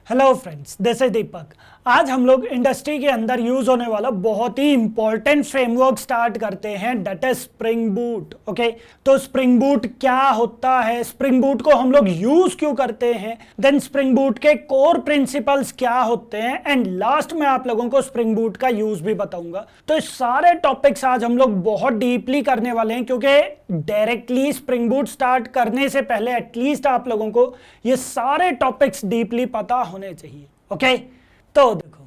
Hello friends, this is दीपक। आज हम लोग इंडस्ट्री के अंदर यूज होने वाला बहुत ही इंपॉर्टेंट फ्रेमवर्क स्टार्ट करते हैं, that is spring Boot. Okay, तो स्प्रिंग बूट क्या होता है, स्प्रिंग बूट को हम लोग यूज क्यों करते हैं, देन स्प्रिंग बूट के कोर प्रिंसिपल्स क्या होते हैं, एंड लास्ट में आप लोगों को स्प्रिंग बूट का यूज भी बताऊंगा। तो इस सारे टॉपिक्स आज हम लोग बहुत डीपली करने वाले हैं, क्योंकि डायरेक्टली स्प्रिंग बूट स्टार्ट करने से पहले एटलीस्ट आप लोगों को ये सारे टॉपिक्स डीपली पता होने चाहिए। ओके, तो देखो,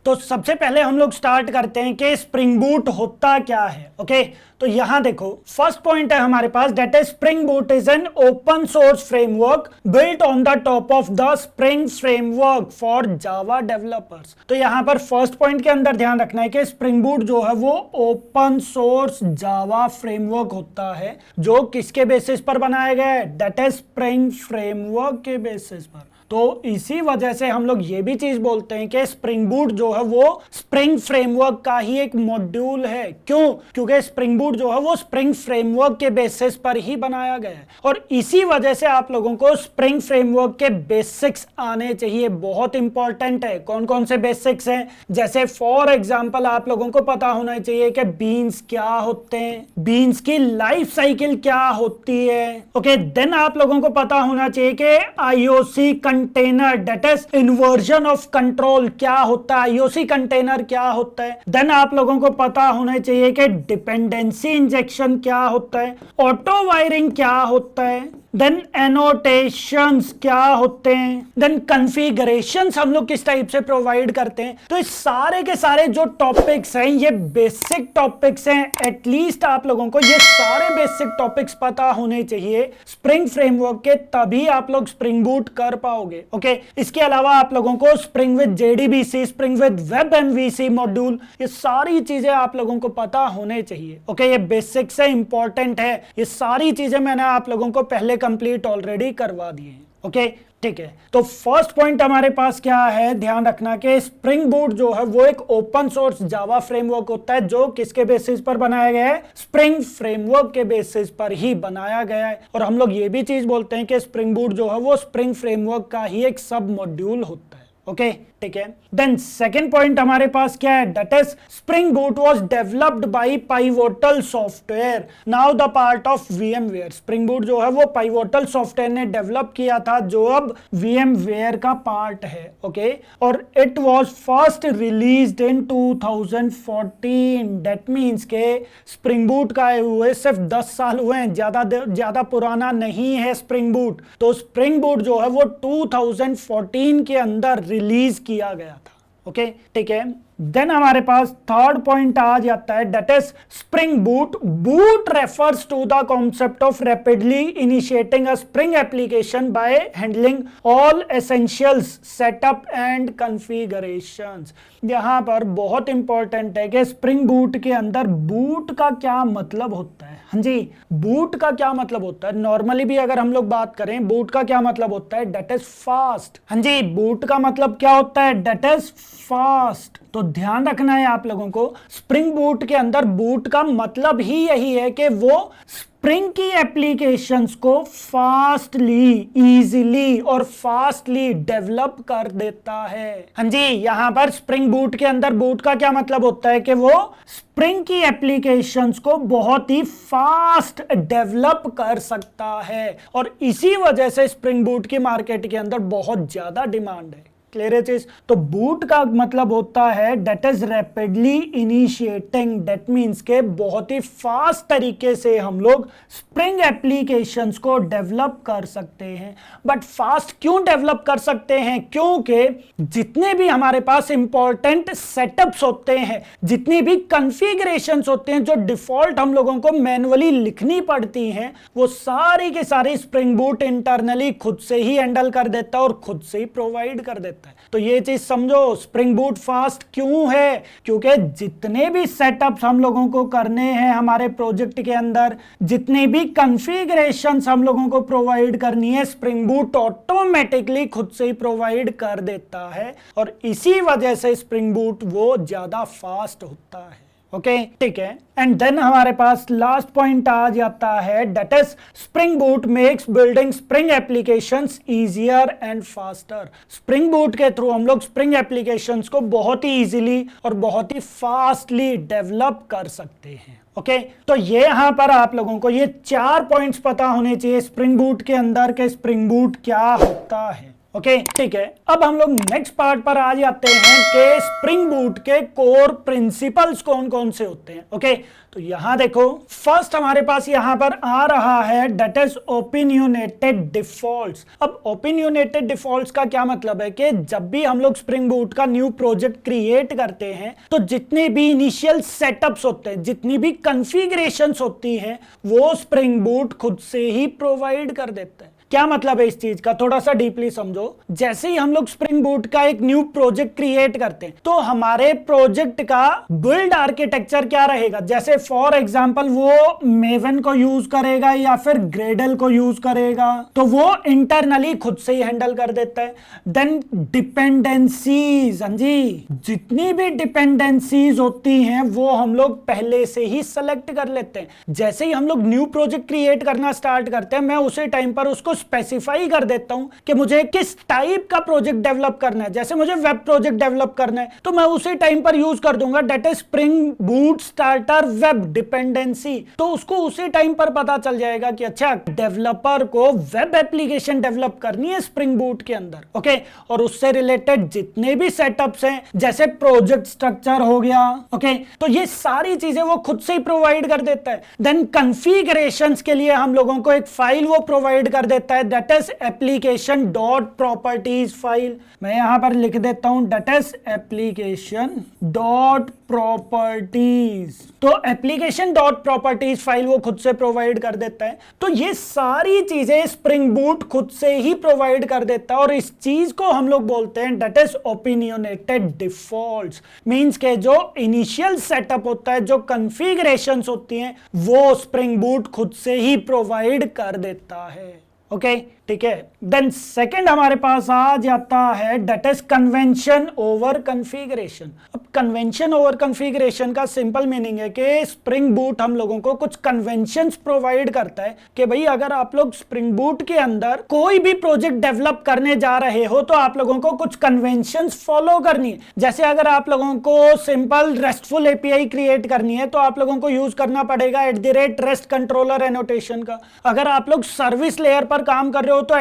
तो सबसे पहले हम लोग स्टार्ट करते हैं कि स्प्रिंग बूट होता क्या है। ओके, तो यहां देखो, फर्स्ट पॉइंट है हमारे पास, that is spring Boot is an open source framework built on the top of the Spring framework for Java developers. तो यहां पर फर्स्ट पॉइंट के अंदर ध्यान रखना है कि स्प्रिंग बूट जो है वो ओपन सोर्स जावा फ्रेमवर्क होता है, जो किसके बेसिस पर बनाया गया है, दैट इज स्प्रिंग फ्रेमवर्क के बेसिस पर। तो इसी वजह से हम लोग ये भी चीज बोलते हैं कि स्प्रिंग बूट जो है वो स्प्रिंग फ्रेमवर्क का ही एक मॉड्यूल है। क्यों? क्योंकि स्प्रिंग बूट जो है वो स्प्रिंग फ्रेमवर्क के बेसिस पर ही बनाया गया है, और इसी वजह से आप लोगों को स्प्रिंग फ्रेमवर्क के बेसिक्स आने चाहिए। बहुत इंपॉर्टेंट है। कौन कौन से बेसिक्स हैं? जैसे फॉर एग्जांपल आप लोगों को पता होना चाहिए कि बीन्स क्या होते हैं, बीन्स की लाइफ साइकिल क्या होती है। ओके, देन आप लोगों को पता होना चाहिए कि IOC container, that is inversion of control, क्या होता है, आईओसी कंटेनर क्या होता है। देन आप लोगों को पता होना चाहिए कि डिपेंडेंसी इंजेक्शन क्या होता है, ऑटो वायरिंग क्या होता है, देन एनोटेशंस क्या होते हैं, देन कॉन्फ़िगरेशंस हम लोग किस टाइप से प्रोवाइड करते हैं। तो इस सारे के सारे जो टॉपिक्स हैं ये बेसिक टॉपिक्स हैं। एटलीस्ट आप लोगों को ये सारे बेसिक टॉपिक्स पता होने चाहिए स्प्रिंग फ्रेमवर्क के, तभी आप लोग स्प्रिंग बूट कर पाओगे। ओके, इसके अलावा आप लोगों को spring with JDBC, spring with web MVC module, ये सारी चीजें आप लोगों को पता होने चाहिए। ओके, ये बेसिक से इंपॉर्टेंट है। ये सारी चीजें मैंने आप लोगों को पहले कंप्लीट ऑलरेडी करवा दिए हैं। ओके, ठीक है। तो फर्स्ट पॉइंट हमारे पास क्या है, ध्यान रखना कि स्प्रिंग बूट जो है वो एक ओपन सोर्स जावा फ्रेमवर्क होता है, जो किसके बेसिस पर बनाया गया है, स्प्रिंग फ्रेमवर्क के बेसिस पर ही बनाया गया है। और हम लोग ये भी चीज बोलते हैं कि स्प्रिंग बूट जो है वो स्प्रिंग फ्रेमवर्क का ही एक सब मॉड्यूल होता है। ओके, ठीक है। देन सेकेंड पॉइंट हमारे पास क्या है, that is spring boot was developed by pivotal software, now the part of VMware. Spring boot जो है वो पाइवोटल सॉफ्टवेयर ने डेवलप किया था, जो अब वीएमवेयर का पार्ट है। ओके, और it was first released in 2014। That means के स्प्रिंग बूट का हुए सिर्फ 10 साल हुए हैं, ज्यादा पुराना नहीं है स्प्रिंग बूट। तो स्प्रिंग बूट जो है वो 2014 के अंदर रिलीज किया गया था। ओके, ठीक है। देन हमारे पास थर्ड पॉइंट आ जाता है, that is spring boot. Boot refers to the concept of rapidly initiating a spring application by handling all essentials setup and configurations. यहां पर बहुत इंपॉर्टेंट है कि स्प्रिंग बूट के अंदर बूट का क्या मतलब होता है। हाँ जी, बूट का क्या मतलब होता है, नॉर्मली भी अगर हम लोग बात करें, बूट का क्या मतलब होता है, दैट इज फास्ट। हाँ जी, बूट का मतलब क्या होता है, दैट इज फास्ट। तो ध्यान रखना है आप लोगों को, स्प्रिंग बूट के अंदर बूट का मतलब ही यही है कि वो स्प्रिंग की एप्लीकेशंस को फास्टली, इजीली और फास्टली डेवलप कर देता है। हाँ जी, यहां पर स्प्रिंग बूट के अंदर बूट का क्या मतलब होता है कि वो स्प्रिंग की एप्लीकेशंस को बहुत ही फास्ट डेवलप कर सकता है, और इसी वजह से स्प्रिंग बूट की मार्केट के अंदर बहुत ज्यादा डिमांड है। क्लियर है चीज? तो बूट का मतलब होता है that is rapidly initiating, that means के बहुत ही फास्ट तरीके से हम लोग स्प्रिंग एप्लीकेशंस को डेवलप कर सकते हैं। बट फास्ट क्यों डेवलप कर सकते हैं? क्योंकि जितने भी हमारे पास इंपॉर्टेंट सेटअप्स होते हैं, जितनी भी कॉन्फ़िगरेशंस होते हैं जो डिफॉल्ट हम लोगों को मैनुअली लिखनी पड़ती हैं, वो सारी के सारी स्प्रिंग बूट इंटरनली खुद से ही हैंडल कर देता है और खुद से ही प्रोवाइड कर देता है। तो ये चीज समझो, स्प्रिंग बूट फास्ट क्यों है, क्योंकि जितने भी सेटअप्स हम लोगों को करने हैं हमारे प्रोजेक्ट के अंदर, जितने भी कॉन्फ़िगरेशंस हम लोगों को प्रोवाइड करनी है, स्प्रिंग बूट ऑटोमेटिकली खुद से ही प्रोवाइड कर देता है, और इसी वजह से स्प्रिंग बूट वो ज्यादा फास्ट होता है। ओके ठीक है। एंड देन हमारे पास लास्ट पॉइंट आ जाता है, that is spring boot makes building spring applications easier and faster. Spring boot के थ्रू हम लोग स्प्रिंग एप्लीकेशंस को बहुत ही इजीली और बहुत ही फास्टली डेवलप कर सकते हैं। ओके तो ये यहां पर आप लोगों को ये 4 पॉइंट्स पता होने चाहिए स्प्रिंग बूट के अंदर के स्प्रिंग बूट क्या होता है। ओके ठीक है, अब हम लोग नेक्स्ट पार्ट पर आ जाते हैं कि स्प्रिंग बूट के कोर प्रिंसिपल्स कौन कौन से होते हैं। ओके तो यहां देखो, फर्स्ट हमारे पास यहां पर आ रहा है दैट इज ओपिनियनेटेड डिफॉल्ट्स। अब ओपिनियनेटेड डिफॉल्ट्स का क्या मतलब है कि जब भी हम लोग स्प्रिंग बूट का न्यू प्रोजेक्ट क्रिएट करते हैं तो जितने भी इनिशियल सेटअप्स होते हैं, जितनी भी कॉन्फ़िगरेशंस होती हैं, वो स्प्रिंग बूट खुद से ही प्रोवाइड कर देता है। क्या मतलब है इस चीज का, थोड़ा सा डीपली समझो। जैसे ही हम लोग स्प्रिंग बूट का एक न्यू प्रोजेक्ट क्रिएट करते हैं तो हमारे प्रोजेक्ट का बिल्ड आर्किटेक्चर क्या रहेगा, जैसे फॉर एग्जांपल वो मेवन को यूज करेगा या फिर ग्रेडल को यूज करेगा, तो वो इंटरनली खुद से ही हैंडल कर देता है। देन डिपेंडेंसीज, हाँ जी, जितनी भी डिपेंडेंसीज होती हैं वो हम लोग पहले से ही सेलेक्ट कर लेते हैं। जैसे ही हम लोग न्यू प्रोजेक्ट क्रिएट करना स्टार्ट करते हैं, मैं उसी टाइम पर उसको स्पेसिफाई कर देता हूं कि मुझे किस टाइप का प्रोजेक्ट डेवलप करना है। जैसे मुझे वेब प्रोजेक्ट डेवलप करना है तो मैं उसी टाइम पर यूज कर दूंगा that is spring boot starter web dependency. तो उसको उसी टाइम पर पता चल जाएगा कि अच्छा डेवलपर को वेब एप्लीकेशन डेवलप करनी है स्प्रिंग बूट के अंदर। ओके और उससे रिलेटेड जितने भी सेटअप्स हैं, जैसे प्रोजेक्ट स्ट्रक्चर हो गया, ओके तो ये सारी चीजें वो खुद से ही प्रोवाइड कर देता है। देन कॉन्फ़िगरेशंस के लिए हम लोगों को एक फाइल वो प्रोवाइड कर देता है that is application dot properties file. मैं यहां पर लिख देता हूं that is application dot properties. तो एप्लीकेशन डॉट प्रॉपर्टीज फाइल वो खुद से प्रोवाइड कर देता है। तो ये सारी चीजें स्प्रिंग बूट खुद से ही प्रोवाइड कर देता है और इस चीज को हम लोग बोलते हैं that is opinionated defaults. Means के जो इनिशियल सेटअप होता है, जो कॉन्फ़िगरेशंस होती हैं, वो स्प्रिंग बूट खुद से ही प्रोवाइड कर देता है। ओके ठीक है। देन सेकंड हमारे पास आ जाता है that is convention over configuration. अब कन्वेंशन ओवर कॉन्फ़िगरेशन का सिंपल मीनिंग है कि स्प्रिंग बूट हम लोगों को कुछ कन्वेंशंस प्रोवाइड करता है कि भाई अगर आप लोग स्प्रिंग बूट के अंदर कोई भी प्रोजेक्ट डेवलप करने जा रहे हो तो आप लोगों को कुछ कन्वेंशंस फॉलो करनी है। जैसे अगर आप लोगों को सिंपल रेस्टफुल एपीआई क्रिएट करनी है तो आप लोगों को यूज करना पड़ेगा @REST कंट्रोलर एनोटेशन का। अगर आप लोग सर्विस लेयर पर काम कर रहे हो तो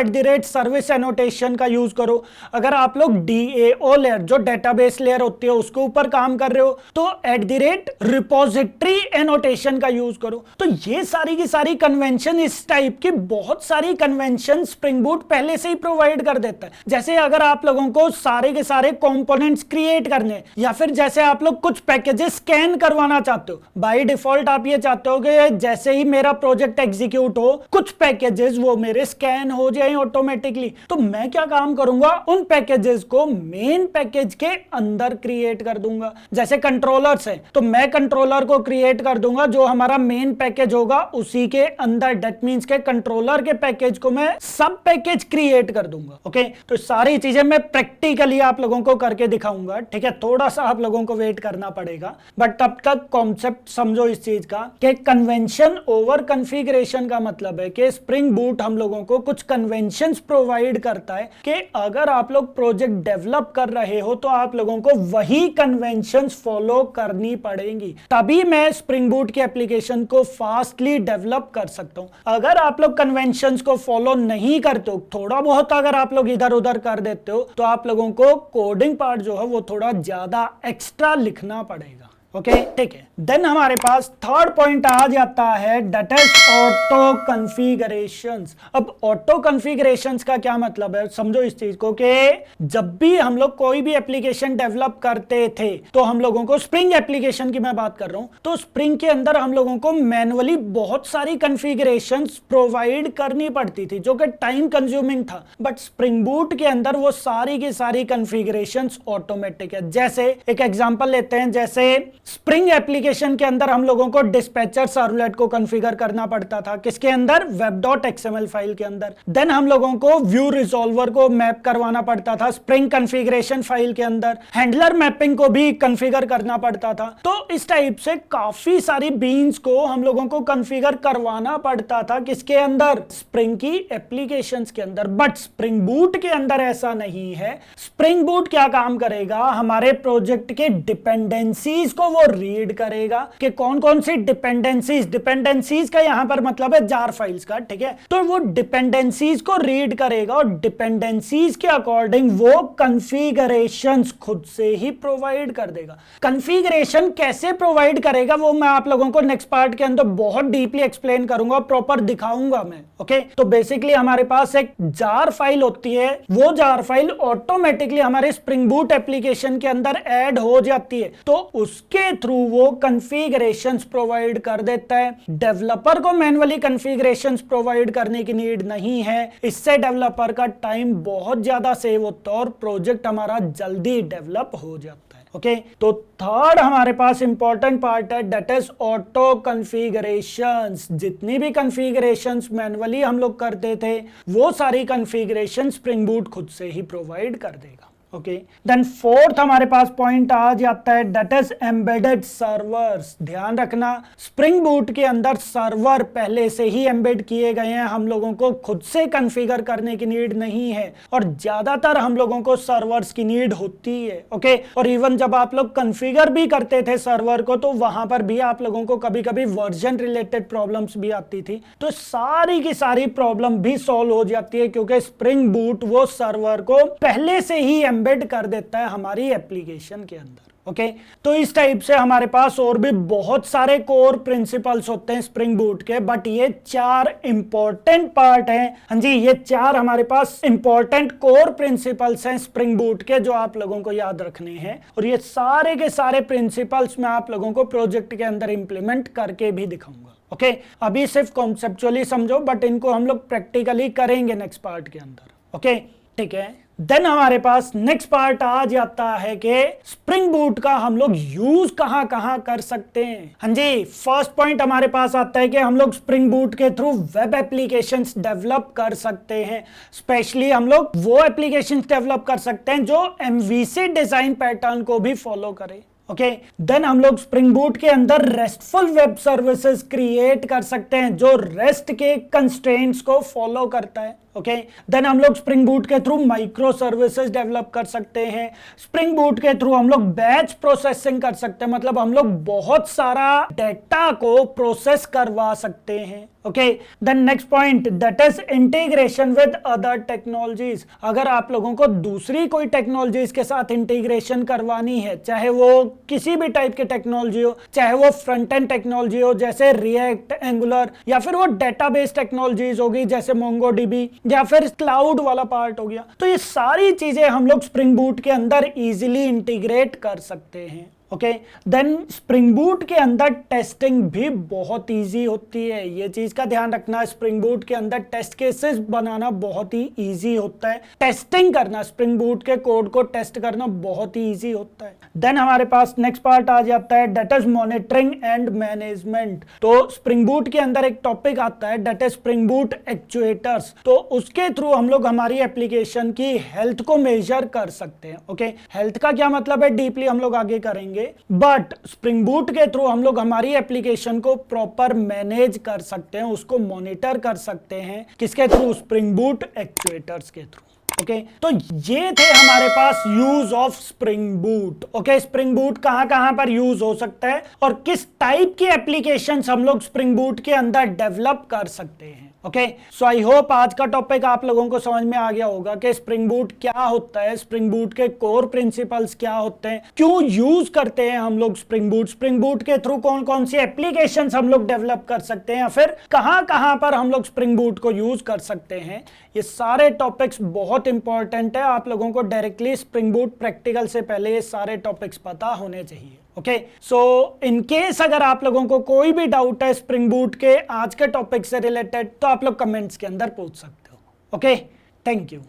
@सर्विस एनोटेशन का यूज करो। अगर आप लोग DAO लेयर, जो डेटाबेस लेयर होती है, उसके ऊपर काम कर रहे हो तो @रिपोजिटरी एनोटेशन का यूज करो। तो ये सारी की सारी कन्वेंशन, इस टाइप की बहुत सारी कन्वेंशन स्प्रिंग बूट पहले से ही प्रोवाइड कर देता है। जैसे अगर आप लोगों को सारे के सारे कंपोनेंट्स क्रिएट करने, या फिर जैसे आप लोग कुछ पैकेजेस स्कैन करवाना चाहते हो, बाय डिफॉल्ट आप ये चाहते हो कि जैसे ही मेरा प्रोजेक्ट एग्जीक्यूट हो कुछ पैकेजेस वो मेरे स्कैन हो जाए ऑटोमेटिकली। तो मैं क्या काम करूंगा, उन पैकेजेस को मेन पैकेज के अंदर क्रिएट कर दूंगा। जैसे कंट्रोलर्स है तो मैं कंट्रोलर को क्रिएट कर दूंगा जो हमारा मेन पैकेज होगा उसी के अंदर। दैट मींस के कंट्रोलर के पैकेज को मैं सब पैकेज क्रिएट कर दूंगा। ओके तो सारी चीजें मैं प्रैक्टिकली आप लोगों को करके दिखाऊंगा। ठीक है, थोड़ा सा आप लोगों को वेट करना पड़ेगा, बट तब तक कॉन्सेप्ट समझो इस चीज का कि कन्वेंशन ओवर कॉन्फ़िगरेशन का मतलब है कि स्प्रिंग बूट हम लोगों को कुछ कन्वेंशंस प्रोवाइड करता है कि अगर आप लोग प्रोजेक्ट डेवलप कर रहे हो तो आप लोगों को वही कन्वेंशंस फॉलो करनी पड़ेंगी, तभी मैं स्प्रिंग बूट की एप्लीकेशन को फास्टली डेवलप कर सकता हूं। अगर आप लोग कन्वेंशंस को फॉलो नहीं करते हो, थोड़ा बहुत अगर आप लोग इधर उधर कर देते हो, तो आप लोगों को कोडिंग पार्ट जो है वो थोड़ा ज्यादा एक्स्ट्रा लिखना पड़ेगा। ओके ठीक है। देन हमारे पास थर्ड पॉइंट आ जाता है दैट इज ऑटो कॉन्फ़िगरेशंस। अब ऑटो कॉन्फ़िगरेशंस का क्या मतलब है, समझो इस चीज को कि जब भी हम लोग कोई भी एप्लीकेशन डेवलप करते थे तो हम लोगों को, स्प्रिंग एप्लीकेशन की मैं बात कर रहा हूं, तो स्प्रिंग के अंदर हम लोगों को मैनुअली बहुत सारी कॉन्फ़िगरेशंस प्रोवाइड करनी पड़ती थी जो कि टाइम कंज्यूमिंग था। बट स्प्रिंग बूट के अंदर वो सारी की सारी कॉन्फ़िगरेशंस ऑटोमेटिक है। जैसे एक एग्जांपल लेते हैं, जैसे स्प्रिंग एप्लीकेशन के अंदर हम लोगों को डिस्पैचर सर्वलेट को कॉन्फ़िगर करना पड़ता था, किसके अंदर, web.xml फाइल के अंदर। देन हम लोगों को व्यू रिजॉल्वर को मैप करवाना पड़ता था स्प्रिंग कॉन्फ़िगरेशन फाइल के अंदर, हैंडलर मैपिंग को भी कॉन्फ़िगर करना पड़ता था। तो इस टाइप से काफी सारी बीन्स को हम लोगों को कॉन्फ़िगर करवाना पड़ता था, किसके अंदर, स्प्रिंग की एप्लीकेशंस के अंदर। बट स्प्रिंग बूट के अंदर ऐसा नहीं है। स्प्रिंग बूट क्या काम करेगा, हमारे प्रोजेक्ट के डिपेंडेंसीज को वो रीड करेगा कि कौन कौन सी डिपेंडेंसीज का यहां पर मतलब है जार फाइल्स का, ठीक है। तो वो डिपेंडेंसीज को रीड करेगा और डिपेंडेंसीज के अकॉर्डिंग वो कॉन्फ़िगरेशंस खुद से ही प्रोवाइड कर देगा। कॉन्फ़िगरेशन कैसे प्रोवाइड करेगा वो मैं आप लोगों को नेक्स्ट पार्ट के अंदर बहुत डीपली एक्सप्लेन करूंगा, प्रॉपर दिखाऊंगा मैं, ओके। तो बेसिकली हमारे पास एक जार फाइल होती है, वो जार फाइल ऑटोमेटिकली हमारे स्प्रिंग बूट एप्लीकेशन के अंदर ऐड हो जाती है, तो उसके थ्रू वो कॉन्फ़िगरेशंस प्रोवाइड कर देता है। डेवलपर को मैन्युअली कॉन्फ़िगरेशंस प्रोवाइड करने की नीड नहीं है, इससे डेवलपर का टाइम बहुत ज्यादा सेव होता है और प्रोजेक्ट हमारा जल्दी डेवलप हो जाता है, ओके। तो थर्ड हमारे पास इंपॉर्टेंट पार्ट है, दैट इज ऑटो कॉन्फ़िगरेशंस। जितनी भी कॉन्फ़िगरेशंस मैन्युअली हम लोग करते थे वो सारी कॉन्फ़िगरेशन स्प्रिंग बूट खुद से ही प्रोवाइड कर देगा, ओके। देन फोर्थ हमारे पास पॉइंट आ जाता है, दैट इज एम्बेडेड सर्वर्स। ध्यान रखना स्प्रिंग बूट के अंदर सर्वर पहले से ही एम्बेड किए गए हैं, हम लोगों को खुद से कॉन्फ़िगर करने की नीड नहीं है और ज्यादातर हम लोगों को सर्वर्स की नीड होती है, ओके। और इवन जब आप लोग कॉन्फ़िगर भी करते थे सर्वर को तो वहां पर भी आप लोगों को कभी कभी वर्जन रिलेटेड प्रॉब्लम्स भी आती थी, तो सारी की सारी प्रॉब्लम भी सॉल्व हो जाती है क्योंकि स्प्रिंग बूट वो सर्वर को पहले से ही एम्बेड कर देता है हमारी एप्लीकेशन के अंदर, ओके। तो इस टाइप से हमारे पास और भी बहुत सारे कोर प्रिंसिपल्स होते हैं स्प्रिंग बूट के, बट ये 4 इंपॉर्टेंट पार्ट हैं। हाँ जी, ये 4 हमारे पास इंपॉर्टेंट कोर प्रिंसिपल्स हैं स्प्रिंग बूट के जो आप लोगों को याद रखने हैं, और ये सारे के सारे प्रिंसिपल्स मैं आप लोगों को प्रोजेक्ट के अंदर इंप्लीमेंट करके भी दिखाऊंगा, ओके। अभी सिर्फ कॉन्सेप्चुअली समझो, बट इनको हम लोग प्रैक्टिकली करेंगे नेक्स्ट पार्ट के अंदर, ओके, ठीक है। देन हमारे पास नेक्स्ट पार्ट आ जाता है कि स्प्रिंग बूट का हम लोग यूज कहां कहां कर सकते हैं। हाँ जी, फर्स्ट पॉइंट हमारे पास आता है कि हम लोग स्प्रिंग बूट के थ्रू वेब एप्लीकेशंस डेवलप कर सकते हैं। स्पेशली हम लोग वो एप्लीकेशंस डेवलप कर सकते हैं जो MVC डिजाइन पैटर्न को भी फॉलो करे, ओके। देन हम लोग स्प्रिंग बूट के अंदर रेस्टफुल वेब सर्विसेज क्रिएट कर सकते हैं जो रेस्ट के कंस्ट्रेंट्स को फॉलो करता है, ओके। देन हम लोग स्प्रिंग बूट के थ्रू माइक्रो सर्विसेज डेवलप कर सकते हैं। स्प्रिंग बूट के थ्रू हम लोग बैच प्रोसेसिंग कर सकते हैं, मतलब हम लोग बहुत सारा डेटा को प्रोसेस करवा सकते हैं, okay. Then next point, that is integration with other technologies. अगर आप लोगों को दूसरी कोई टेक्नोलॉजीज के साथ इंटीग्रेशन करवानी है, चाहे वो किसी भी टाइप की टेक्नोलॉजी हो, चाहे वो फ्रंट एंड टेक्नोलॉजी हो जैसे रिएक्ट, एंगुलर, या फिर वो डेटाबेस टेक्नोलॉजीज होगी जैसे मोंगोडीबी, या फिर क्लाउड वाला पार्ट हो गया, तो ये सारी चीजें हम लोग स्प्रिंग बूट के अंदर इजीली इंटीग्रेट कर सकते हैं, ओके। देन स्प्रिंग बूट के अंदर टेस्टिंग भी बहुत इजी होती है, ये चीज का ध्यान रखना। स्प्रिंग बूट के अंदर टेस्ट केसेस बनाना बहुत ही इजी होता है, टेस्टिंग करना, स्प्रिंग बूट के कोड को टेस्ट करना बहुत ही इजी होता है। देन हमारे पास नेक्स्ट पार्ट आ जाता है, that is monitoring and management. तो स्प्रिंग बूट के अंदर एक टॉपिक आता है, that is spring Boot actuators. तो उसके थ्रू हम लोग हमारी एप्लीकेशन की हेल्थ को मेजर कर सकते हैं, ओके। हेल्थ का क्या मतलब है डीपली हम लोग आगे करेंगे, बट स्प्रिंग बूट के थ्रू हम लोग हमारी एप्लीकेशन को प्रॉपर मैनेज कर सकते हैं, उसको मॉनिटर कर सकते हैं, किसके थ्रू, स्प्रिंग बूट एक्चुएटर्स के थ्रू, ओके। तो ये थे हमारे पास use of Spring Boot, okay. Spring Boot कहां कहां पर यूज हो सकता है और किस टाइप की एप्लीकेशंस हम लोग स्प्रिंग बूट के अंदर डेवलप कर सकते हैं, ओके। सो आई होप आज का टॉपिक आप लोगों को समझ में आ गया होगा कि स्प्रिंग बूट क्या होता है, स्प्रिंग बूट के कोर प्रिंसिपल्स क्या होते हैं, क्यों यूज करते हैं हम लोग स्प्रिंग बूट के थ्रू कौन कौन सी एप्लीकेशंस हम लोग डेवलप कर सकते हैं, या फिर कहां कहां पर हम लोग स्प्रिंग बूट को यूज कर सकते हैं। ये सारे टॉपिक्स बहुत इंपॉर्टेंट है, आप लोगों को डायरेक्टली स्प्रिंग बूट प्रैक्टिकल से पहले ये सारे टॉपिक्स पता होने चाहिए, ओके। सो इन केस अगर आप लोगों को कोई भी डाउट है स्प्रिंग बूट के आज के टॉपिक से रिलेटेड तो आप लोग कमेंट्स के अंदर पूछ सकते हो, ओके। Thank you.